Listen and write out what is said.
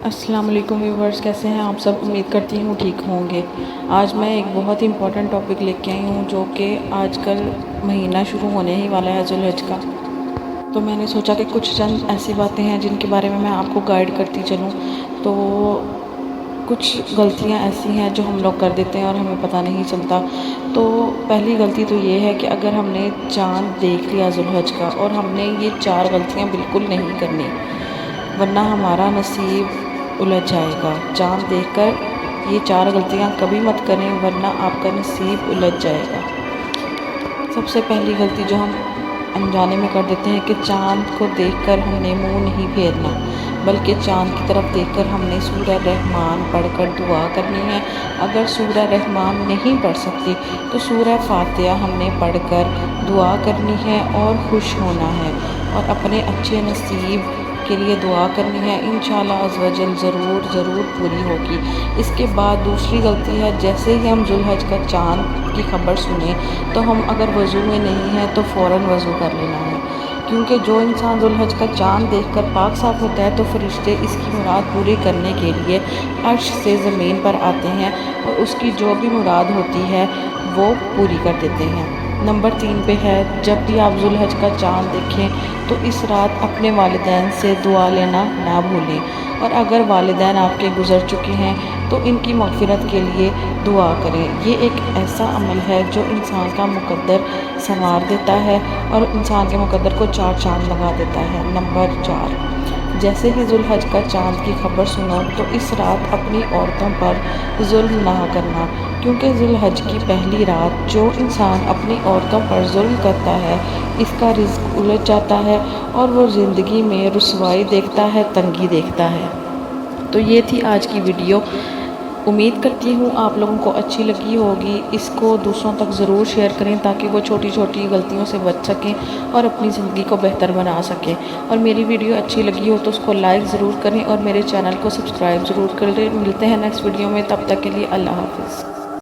السلام علیکم ویورز، کیسے ہیں آپ سب؟ امید کرتی ہوں ٹھیک ہوں گے۔ آج میں ایک بہت امپورٹنٹ ٹاپک لے کے آئی ہوں، جو کہ آج کل مہینہ شروع ہونے ہی والا ہے ذو الحج کا۔ تو میں نے سوچا کہ کچھ چند ایسی باتیں ہیں جن کے بارے میں آپ کو گائیڈ کرتی چلوں۔ تو کچھ غلطیاں ایسی ہیں جو ہم لوگ کر دیتے ہیں اور ہمیں پتہ نہیں چلتا۔ تو پہلی غلطی تو یہ ہے کہ اگر ہم نے چاند دیکھ لیا ذو الحج کا، اور ہم نے یہ 4 غلطیاں بالکل نہیں کرنی، ورنہ ہمارا نصیب الجھ جائے گا۔ چاند دیکھ کر یہ 4 غلطیاں کبھی مت کریں، ورنہ آپ کا نصیب الجھ جائے گا۔ سب سے پہلی غلطی جو ہم انجانے میں کر دیتے ہیں کہ چاند کو دیکھ کر ہم نے منہ نہیں پھیرنا، بلکہ چاند کی طرف دیکھ کر ہم نے سورہ رحمان پڑھ کر دعا کرنی ہے۔ اگر سورہ رحمان نہیں پڑھ سکتی تو سورہ فاتحہ ہم نے پڑھ کر دعا کرنی ہے اور خوش ہونا ہے، اور اپنے اچھے نصیب کے لیے دعا کرنی ہے۔ انشاءاللہ عز و جل ضرور پوری ہوگی۔ اس کے بعد دوسری غلطی ہے، جیسے ہی ہم ذو الحج کا چاند کی خبر سنیں تو ہم اگر وضو میں نہیں ہیں تو فوراً وضو کر لینا ہے، کیونکہ جو انسان ذو الحج کا چاند دیکھ کر پاک صاف ہوتا ہے تو فرشتے اس کی مراد پوری کرنے کے لیے عرش سے زمین پر آتے ہیں اور اس کی جو بھی مراد ہوتی ہے وہ پوری کر دیتے ہیں۔ نمبر 3 پہ ہے، جب بھی آپ ذو الحج کا چاند دیکھیں تو اس رات اپنے والدین سے دعا لینا نہ بھولیں، اور اگر والدین آپ کے گزر چکے ہیں تو ان کی مغفرت کے لیے دعا کریں۔ یہ ایک ایسا عمل ہے جو انسان کا مقدر سنوار دیتا ہے اور انسان کے مقدر کو 4 چاند لگا دیتا ہے۔ نمبر 4، جیسے ہی ذو الحج کا چاند کی خبر سنو تو اس رات اپنی عورتوں پر ظلم نہ کرنا، کیونکہ ذو الحج کی پہلی رات جو انسان اپنی عورتوں پر ظلم کرتا ہے اس کا رزق الجھ جاتا ہے اور وہ زندگی میں رسوائی دیکھتا ہے، تنگی دیکھتا ہے۔ تو یہ تھی آج کی ویڈیو۔ امید کرتی ہوں آپ لوگوں کو اچھی لگی ہوگی۔ اس کو دوسروں تک ضرور شیئر کریں تاکہ وہ چھوٹی چھوٹی غلطیوں سے بچ سکیں اور اپنی زندگی کو بہتر بنا سکیں۔ اور میری ویڈیو اچھی لگی ہو تو اس کو لائک ضرور کریں اور میرے چینل کو سبسکرائب ضرور کر لیں۔ ملتے ہیں نیکسٹ ویڈیو میں، تب تک کے لیے اللہ حافظ۔